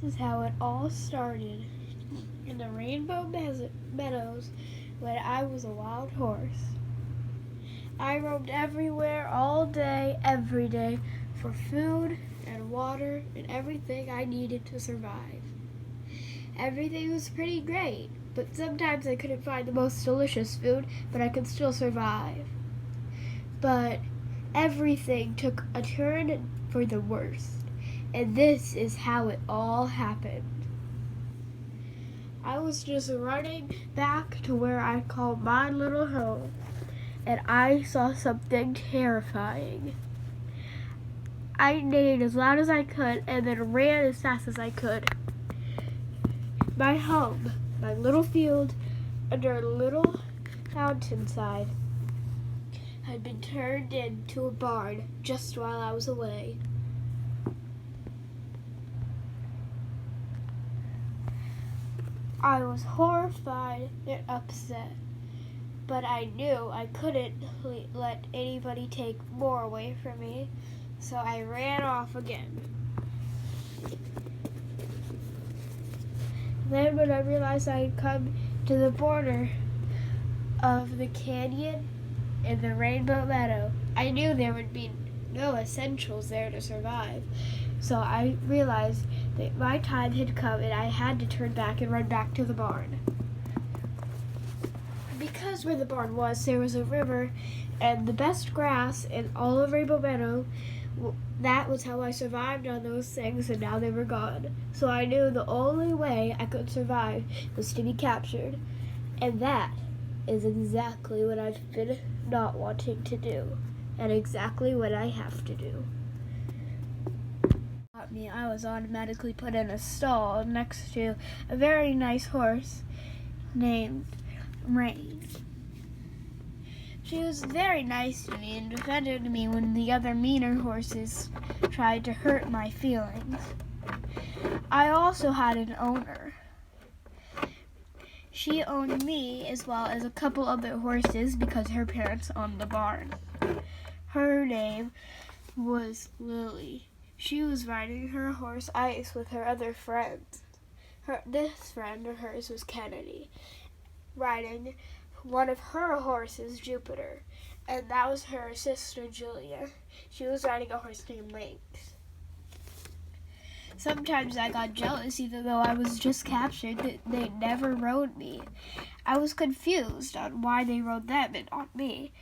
This is how it all started in the Rainbow Meadows when I was a wild horse. I roamed everywhere all day, every day, for food and water and everything I needed to survive. Everything was pretty great, but sometimes I couldn't find the most delicious food, but I could still survive. But everything took a turn for the worst, and this is how it all happened. I was just running back to where I call my little home, and I saw something terrifying. I neighed as loud as I could and then ran as fast as I could. My home, my little field under a little mountainside, had been turned into a barn just while I was away. I was horrified and upset, but I knew I couldn't let anybody take more away from me, so I ran off again. Then when I realized I had come to the border of the canyon and the Rainbow Meadow, I knew there would be no essentials there to survive. So I realized that my time had come and I had to turn back and run back to the barn. Because where the barn was, there was a river and the best grass in all of Rainbow Meadow. That was how I survived on those things, and now they were gone. So I knew the only way I could survive was to be captured. And that is exactly what I've been not wanting to do, and exactly what I have to do. I was automatically put in a stall next to a very nice horse named Rain. She was very nice to me and defended me when the other meaner horses tried to hurt my feelings. I also had an owner. She owned me as well as a couple other horses because her parents owned the barn. Her name was Lily. She was riding her horse Ice with her other friends. This friend of hers was Kennedy, riding one of her horses, Jupiter, and that was her sister, Julia. She was riding a horse named Lynx. Sometimes I got jealous, even though I was just captured, that they never rode me. I was confused on why they rode them and not me.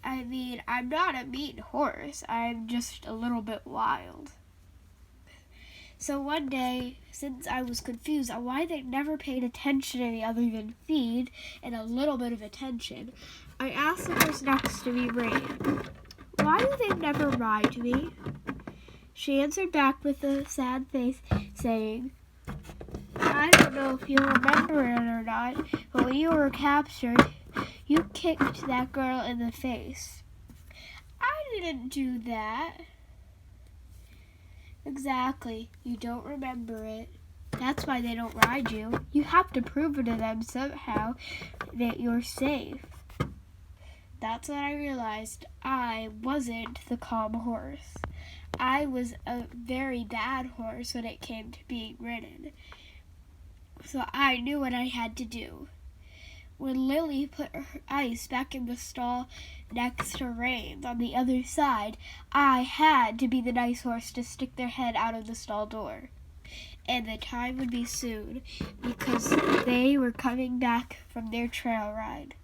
I mean, I'm not a mean horse. I'm just a little bit wild. So one day, since I was confused on why they never paid attention to me other than feed and a little bit of attention, I asked the horse next to me, Rain, why do they never ride me? She answered back with a sad face, saying, I don't know if you remember it or not, but when you were captured, you kicked that girl in the face. I didn't do that. Exactly. You don't remember it. That's why they don't ride you. You have to prove it to them somehow that you're safe. That's when I realized I wasn't the calm horse. I was a very bad horse when it came to being ridden. So I knew what I had to do. When Lily put her Ice back in the stall next to Rain on the other side, I had to be the nice horse to stick their head out of the stall door. And the time would be soon, because they were coming back from their trail ride.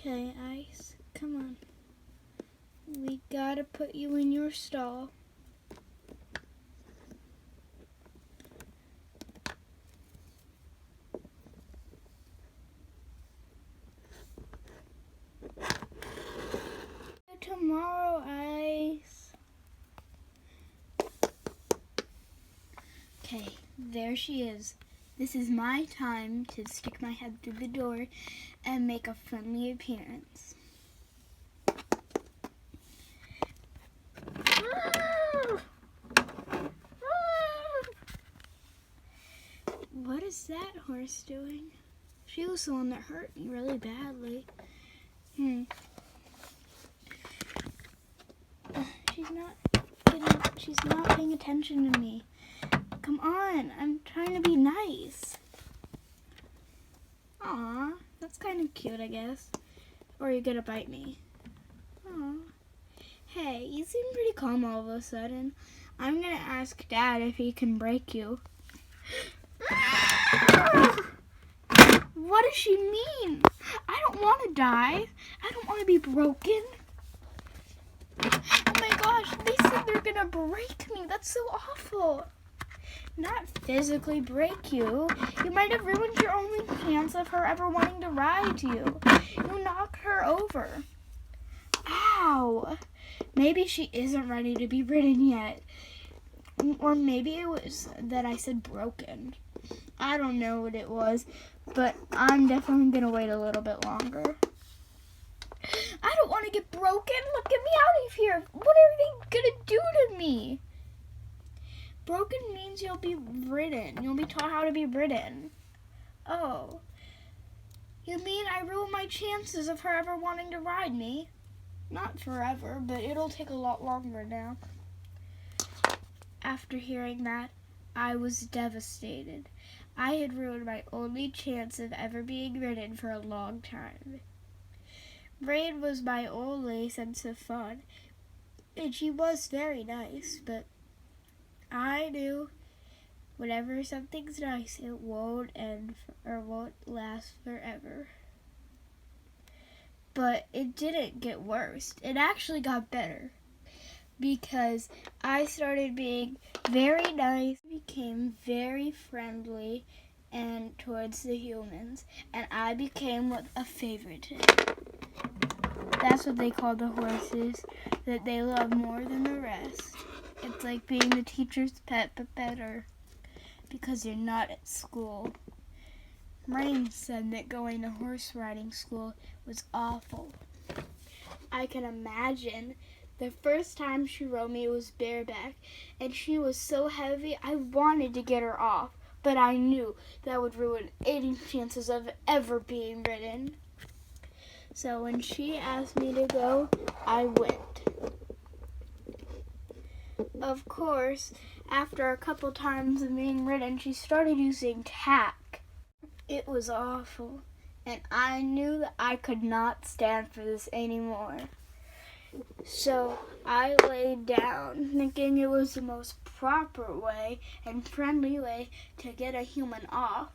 Okay, Ice, come on. We gotta put you in your stall. Tomorrow, Ice. Okay, there she is. This is my time to stick my head through the door and make a friendly appearance. What is that horse doing? She was the one that hurt me really badly. She's not paying attention to me. Come on, I'm trying to be nice. Aw, that's kind of cute, I guess. Or you're gonna bite me. Aw. Hey, you seem pretty calm all of a sudden. I'm gonna ask Dad if he can break you. What does she mean? I don't want to die. I don't want to be broken. Oh my gosh, they said they're gonna break me. That's so awful. Not physically break you. You might have ruined your only chance of her ever wanting to ride you. You knocked her over. Ow. Maybe she isn't ready to be ridden yet. Or maybe it was that I said broken. I don't know what it was, but I'm definitely going to wait a little bit longer. I don't want to get broken. Look, get me out of here. What are they going to do to me? Broken means you'll be ridden. You'll be taught how to be ridden. Oh. You mean I ruined my chances of her ever wanting to ride me? Not forever, but it'll take a lot longer now. After hearing that, I was devastated. I had ruined my only chance of ever being ridden for a long time. Rain was my only sense of fun, and she was very nice, but I knew whenever something's nice, it won't end or won't last forever. But it didn't get worse. It actually got better because I started being very nice, became very friendly and towards the humans, and I became a favorite. That's what they call the horses that they love more than the rest. It's like being the teacher's pet, but better because you're not at school. Rain said that going to horse riding school was awful. I can imagine the first time she rode me was bareback, and she was so heavy I wanted to get her off, but I knew that would ruin any chances of ever being ridden. So when she asked me to go, I went. Of course, after a couple times of being ridden, she started using tack. It was awful, and I knew that I could not stand for this anymore. So I laid down, thinking it was the most proper way and friendly way to get a human off.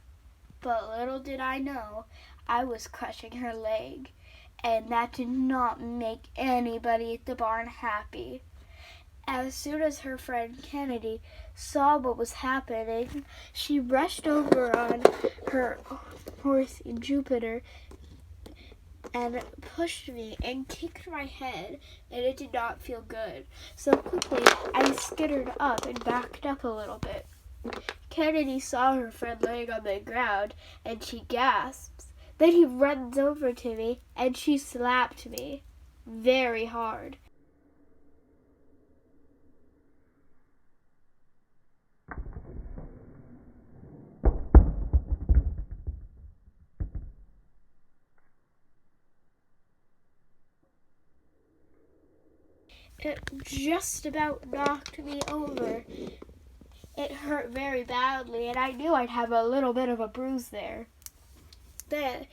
But little did I know, I was crushing her leg, and that did not make anybody at the barn happy. As soon as her friend Kennedy saw what was happening, she rushed over on her horse Jupiter and pushed me and kicked my head, and it did not feel good. So quickly, I skittered up and backed up a little bit. Kennedy saw her friend laying on the ground, and she gasps. Then he runs over to me, and she slapped me very hard. It just about knocked me over. It hurt very badly, and I knew I'd have a little bit of a bruise there. Then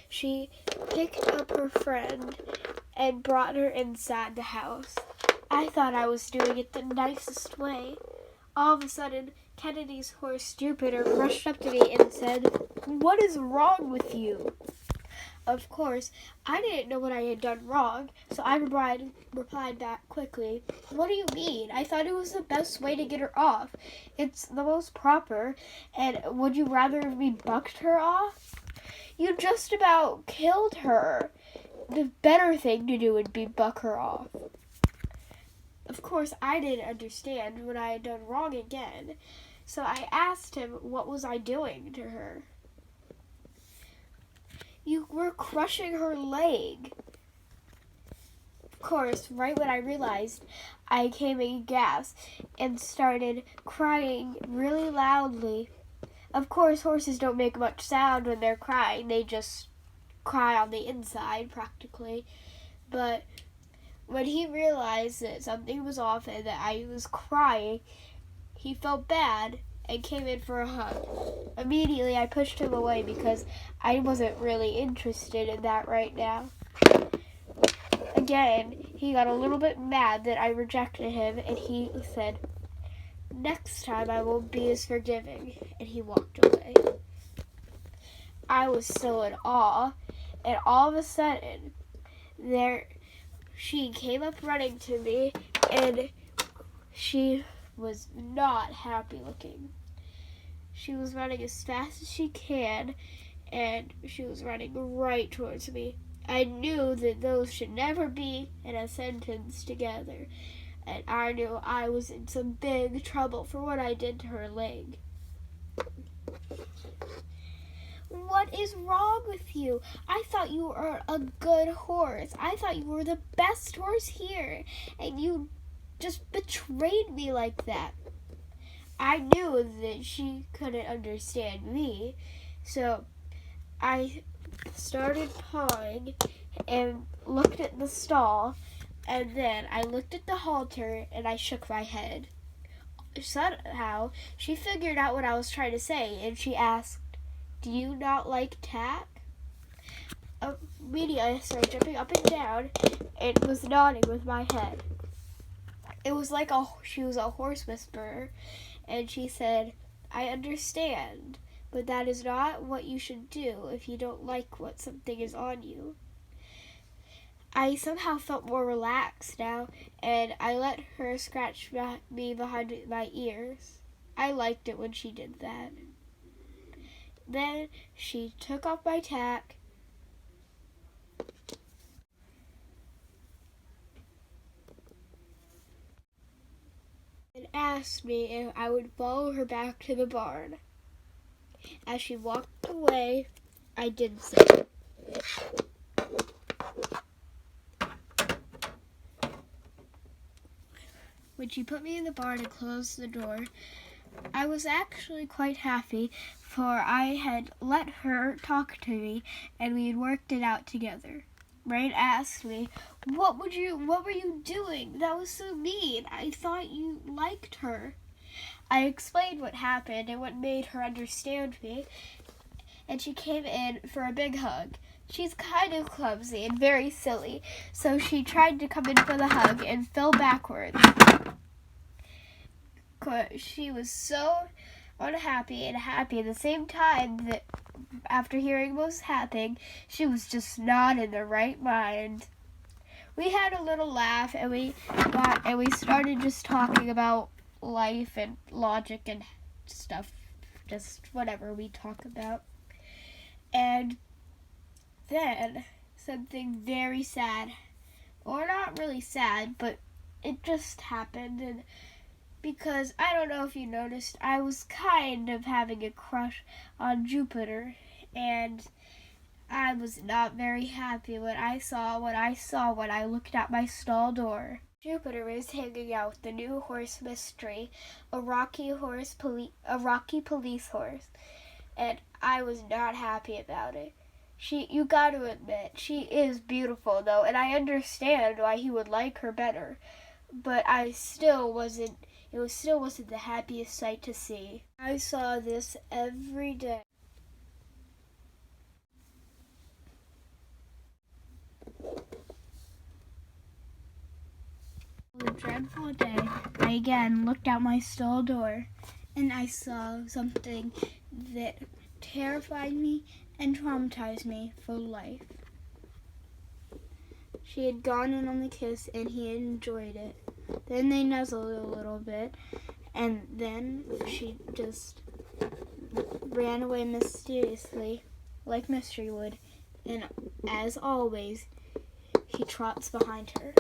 she picked up her friend and brought her inside the house. I thought I was doing it the nicest way. All of a sudden, Kennedy's horse Jupiter rushed up to me and said, "What is wrong with you?" Of course, I didn't know what I had done wrong, so I replied back quickly, "What do you mean? I thought it was the best way to get her off. It's the most proper, and would you rather we bucked her off? You just about killed her. The better thing to do would be buck her off." Of course, I didn't understand what I had done wrong again, so I asked him what was I doing to her. "You were crushing her leg." Of course, right when I realized, I came in gas and started crying really loudly. Of course, horses don't make much sound when they're crying. They just cry on the inside, practically. But when he realized that something was off and that I was crying, he felt bad and came in for a hug. Immediately, I pushed him away because I wasn't really interested in that right now. Again, he got a little bit mad that I rejected him, and he said, "Next time I won't be as forgiving," and he walked away. I was still in awe, and all of a sudden, she came up running to me, and she was not happy looking. She was running as fast as she can, and she was running right towards me. I knew that those should never be in a sentence together, and I knew I was in some big trouble for what I did to her leg. "What is wrong with you? I thought you were a good horse. I thought you were the best horse here, and you just betrayed me like that." I knew that she couldn't understand me, so I started pawing and looked at the stall, and then I looked at the halter and I shook my head. Somehow, she figured out what I was trying to say, and she asked, "Do you not like tack?" Immediately, I started jumping up and down and was nodding with my head. It was like she was a horse whisperer, and she said, "I understand, but that is not what you should do if you don't like what something is on you." I somehow felt more relaxed now, and I let her scratch me behind my ears. I liked it when she did that. Then she took off my tack and asked me if I would follow her back to the barn. As she walked away, I did so. When she put me in the barn and closed the door, I was actually quite happy, for I had let her talk to me and we had worked it out together. Rain asked me, what were you doing? That was so mean. I thought you liked her." I explained what happened and what made her understand me, and she came in for a big hug. She's kind of clumsy and very silly, so she tried to come in for the hug and fell backwards. She was so unhappy and happy at the same time that after hearing what was happening, she was just not in the right mind. We had a little laugh and we started just talking about life and logic and stuff, just whatever we talk about. And then something very sad, or not really sad, but it just happened. And because I don't know if you noticed, I was kind of having a crush on Jupiter, and I was not very happy when I saw when I looked at my stall door. Jupiter was hanging out with the new horse Mystery, a rocky police horse, and I was not happy about it. You got to admit, she is beautiful though, and I understand why he would like her better, but it still wasn't the happiest sight to see. I saw this every day. On a dreadful day, I again looked out my stall door, and I saw something that terrified me and traumatized me for life. She had gone in on the kiss, and he had enjoyed it. Then they nuzzled a little bit, and then she just ran away mysteriously, like Mystery would, and as always, he trots behind her.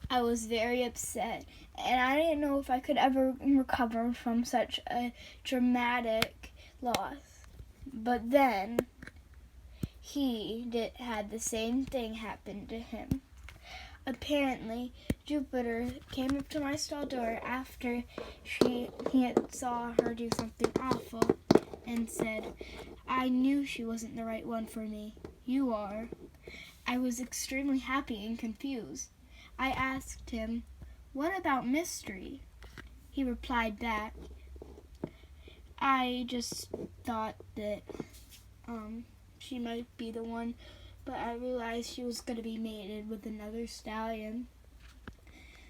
I was very upset, and I didn't know if I could ever recover from such a dramatic loss. But then, he had the same thing happen to him. Apparently, Jupiter came up to my stall door after he had saw her do something awful and said, "I knew she wasn't the right one for me. You are." I was extremely happy and confused. I asked him, "What about Mystery?" He replied that I just thought that she might be the one, but I realized she was going to be mated with another stallion.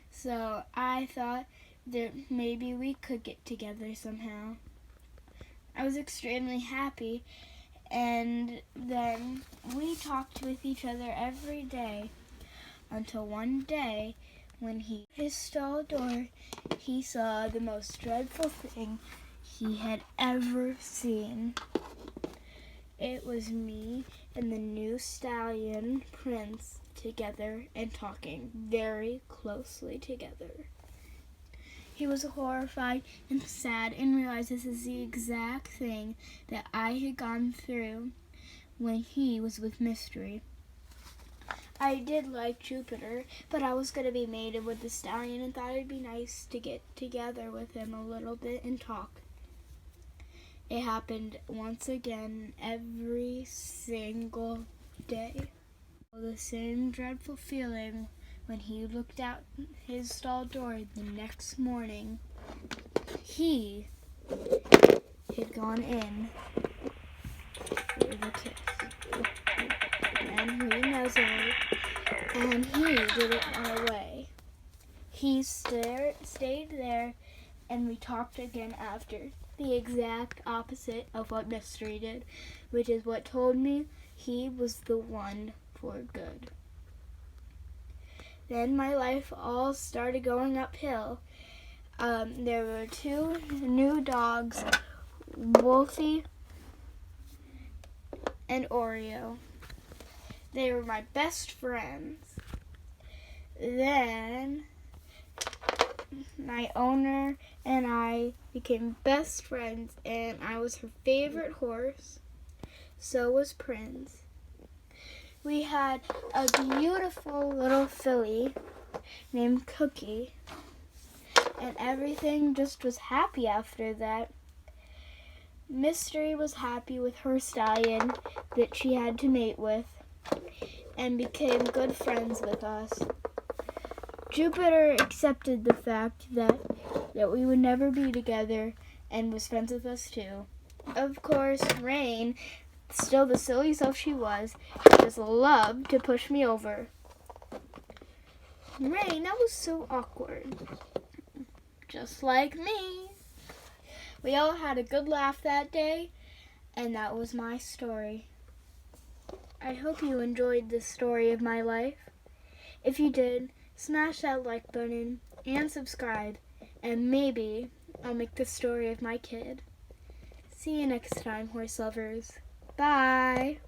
So I thought that maybe we could get together somehow. I was extremely happy, and then we talked with each other every day until one day when his stall door, he saw the most dreadful thing he had ever seen. It was me and the new stallion, Prince, together and talking very closely together. He was horrified and sad and realized this is the exact thing that I had gone through when he was with Mystery. I did like Jupiter, but I was going to be mated with the stallion and thought it'd be nice to get together with him a little bit and talk. It happened once again every single day. The same dreadful feeling when he looked out his stall door the next morning. He had gone in with a kiss, and he nuzzled, and he didn't run away. He stayed there, and we talked again after. The exact opposite of what Mystery did, which is what told me he was the one for good. Then my life all started going uphill. There were 2 new dogs, Wolfie and Oreo. They were my best friends. Then my owner and I became best friends, and I was her favorite horse. So was Prince. We had a beautiful little filly named Cookie, and everything just was happy after that. Mystery was happy with her stallion that she had to mate with and became good friends with us. Jupiter accepted the fact that we would never be together and was friends with us too. Of course, Rain, still the silly self she was, just loved to push me over. Rain, that was so awkward. Just like me. We all had a good laugh that day, and that was my story. I hope you enjoyed this story of my life. If you did, smash that like button and subscribe, and maybe I'll make the story of my kid. See you next time, horse lovers. Bye!